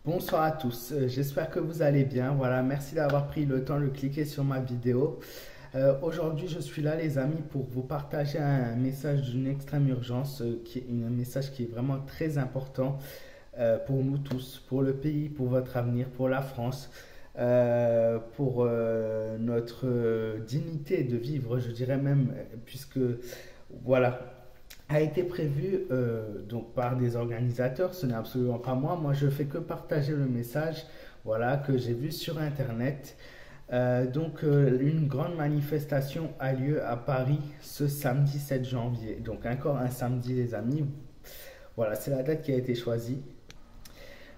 Bonsoir à tous, j'espère que vous allez bien. Voilà, merci d'avoir pris le temps de cliquer sur ma vidéo. Aujourd'hui, je suis là, les amis, pour vous partager un message d'une extrême urgence, qui est un message qui est vraiment très important pour nous tous, pour le pays, pour votre avenir, pour la France, pour notre dignité de vivre, je dirais même, puisque voilà, a été prévu donc par des organisateurs, ce n'est absolument pas moi. Moi, je fais que partager le message, voilà, que j'ai vu sur Internet. Une grande manifestation a lieu à Paris ce samedi 7 janvier. Donc, encore un samedi, les amis. Voilà, c'est la date qui a été choisie.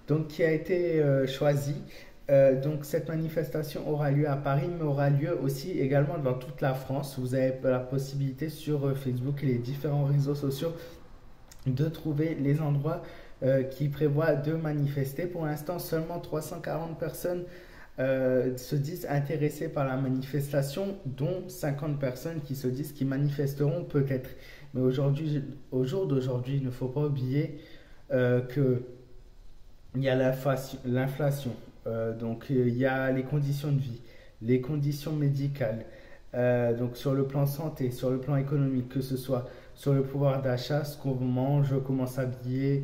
Donc, qui a été choisie. Donc cette manifestation aura lieu à Paris, mais aura lieu aussi également dans toute la France. Vous avez la possibilité sur Facebook et les différents réseaux sociaux de trouver les endroits qui prévoient de manifester. Pour l'instant, seulement 340 personnes se disent intéressées par la manifestation, dont 50 personnes qui se disent qu'ils manifesteront peut-être. Mais aujourd'hui, au jour d'aujourd'hui, il ne faut pas oublier que il y a l'inflation, il y a les conditions de vie, les conditions médicales, donc sur le plan santé, sur le plan économique, que ce soit sur le pouvoir d'achat, ce qu'on mange, comment s'habiller,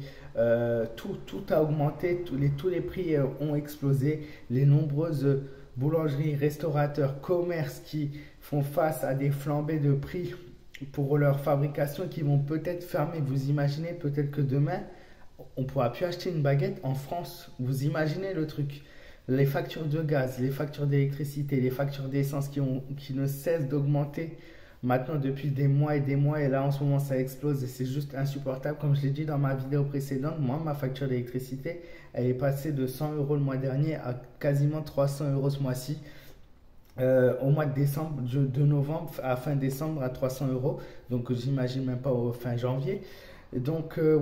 tout a augmenté, tous les prix ont explosé, les nombreuses boulangeries, restaurateurs, commerces qui font face à des flambées de prix pour leur fabrication qui vont peut-être fermer. Vous imaginez peut-être que demain, on ne pourra plus acheter une baguette en France. Vous imaginez le truc. Les factures de gaz, les factures d'électricité, les factures d'essence qui ne cessent d'augmenter maintenant depuis des mois et des mois. Et là, en ce moment, ça explose et c'est juste insupportable. Comme je l'ai dit dans ma vidéo précédente, moi, ma facture d'électricité, elle est passée de 100 euros le mois dernier à quasiment 300 euros ce mois-ci. Au mois de décembre, de novembre à fin décembre à 300 euros. Donc, j'imagine même pas au fin janvier.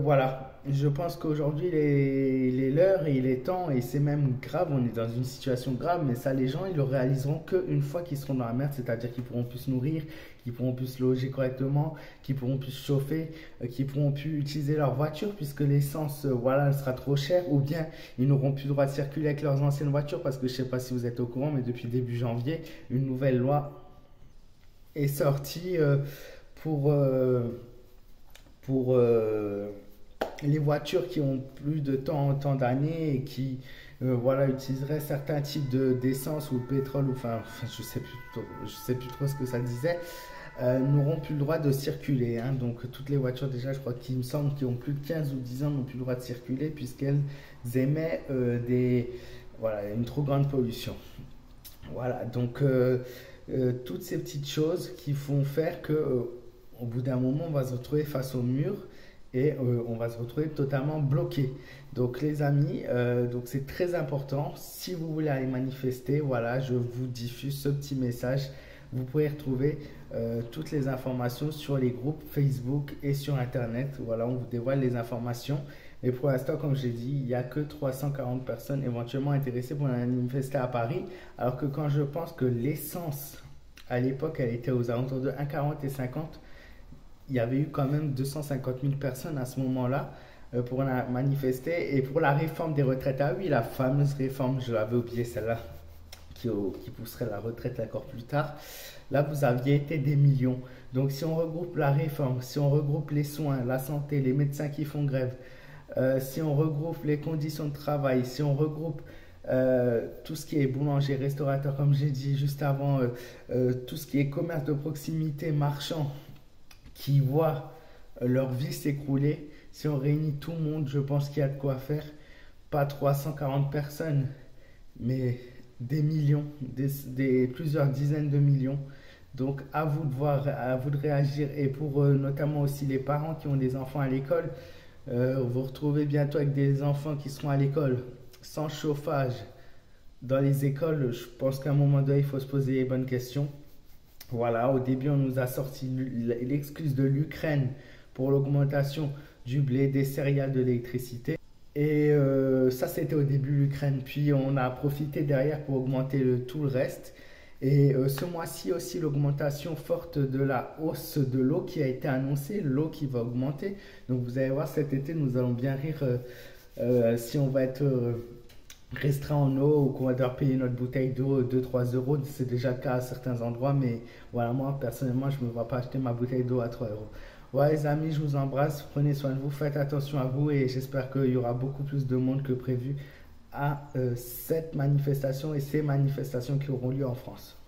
Voilà, je pense qu'aujourd'hui il est l'heure et il est temps et c'est même grave, on est dans une situation grave, mais ça les gens ils le réaliseront qu'une fois qu'ils seront dans la merde, c'est-à-dire qu'ils pourront plus se nourrir, qu'ils pourront plus se loger correctement, qu'ils pourront plus se chauffer, qu'ils pourront plus utiliser leur voiture puisque l'essence voilà, elle sera trop chère ou bien ils n'auront plus le droit de circuler avec leurs anciennes voitures parce que je sais pas si vous êtes au courant, mais depuis début janvier, une nouvelle loi est sortie pour... pour les voitures qui ont plus de tant d'années et qui voilà, utiliseraient certains types d'essence ou de pétrole, ou enfin je sais plus trop ce que ça disait, n'auront plus le droit de circuler. Hein. Donc toutes les voitures déjà, je crois qu'il me semble, qui ont plus de 15 ou 10 ans n'ont plus le droit de circuler puisqu'elles émettent voilà, une trop grande pollution. Voilà, toutes ces petites choses qui font faire que au bout d'un moment, on va se retrouver face au mur et on va se retrouver totalement bloqué. Donc les amis, donc c'est très important. Si vous voulez aller manifester, voilà, je vous diffuse ce petit message. Vous pouvez retrouver toutes les informations sur les groupes Facebook et sur Internet. Voilà, on vous dévoile les informations. Mais pour l'instant, comme j'ai dit, il n'y a que 340 personnes éventuellement intéressées pour manifester à Paris. Alors que quand je pense que l'essence, à l'époque, elle était aux alentours de 1,40 et 50, il y avait eu quand même 250 000 personnes à ce moment-là pour manifester. Et pour la réforme des retraites, ah oui, la fameuse réforme, je l'avais oublié celle-là, qui pousserait la retraite encore plus tard. Là, vous aviez été des millions. Donc, si on regroupe la réforme, si on regroupe les soins, la santé, les médecins qui font grève, si on regroupe les conditions de travail, si on regroupe tout ce qui est boulanger, restaurateur, comme j'ai dit juste avant, tout ce qui est commerce de proximité, marchand, qui voient leur vie s'écrouler. Si on réunit tout le monde, je pense qu'il y a de quoi faire. Pas 340 personnes, mais des millions, plusieurs dizaines de millions. Donc à vous de voir, à vous de réagir. Et pour notamment aussi les parents qui ont des enfants à l'école, vous vous retrouvez bientôt avec des enfants qui seront à l'école sans chauffage. Dans les écoles, je pense qu'à un moment donné, il faut se poser les bonnes questions. Voilà, au début, on nous a sorti l'excuse de l'Ukraine pour l'augmentation du blé, des céréales, de l'électricité. Et ça, c'était au début l'Ukraine. Puis, on a profité derrière pour augmenter tout le reste. Et ce mois-ci aussi, l'augmentation forte de la hausse de l'eau qui a été annoncée, l'eau qui va augmenter. Donc, vous allez voir, cet été, nous allons bien rire si on va être restreint en eau ou qu'on va devoir payer notre bouteille d'eau 2-3 euros. C'est déjà le cas à certains endroits, mais voilà, moi personnellement, je ne me vois pas acheter ma bouteille d'eau à 3 euros. Ouais, les amis, je vous embrasse, prenez soin de vous, faites attention à vous et j'espère qu'il y aura beaucoup plus de monde que prévu à cette manifestation et ces manifestations qui auront lieu en France.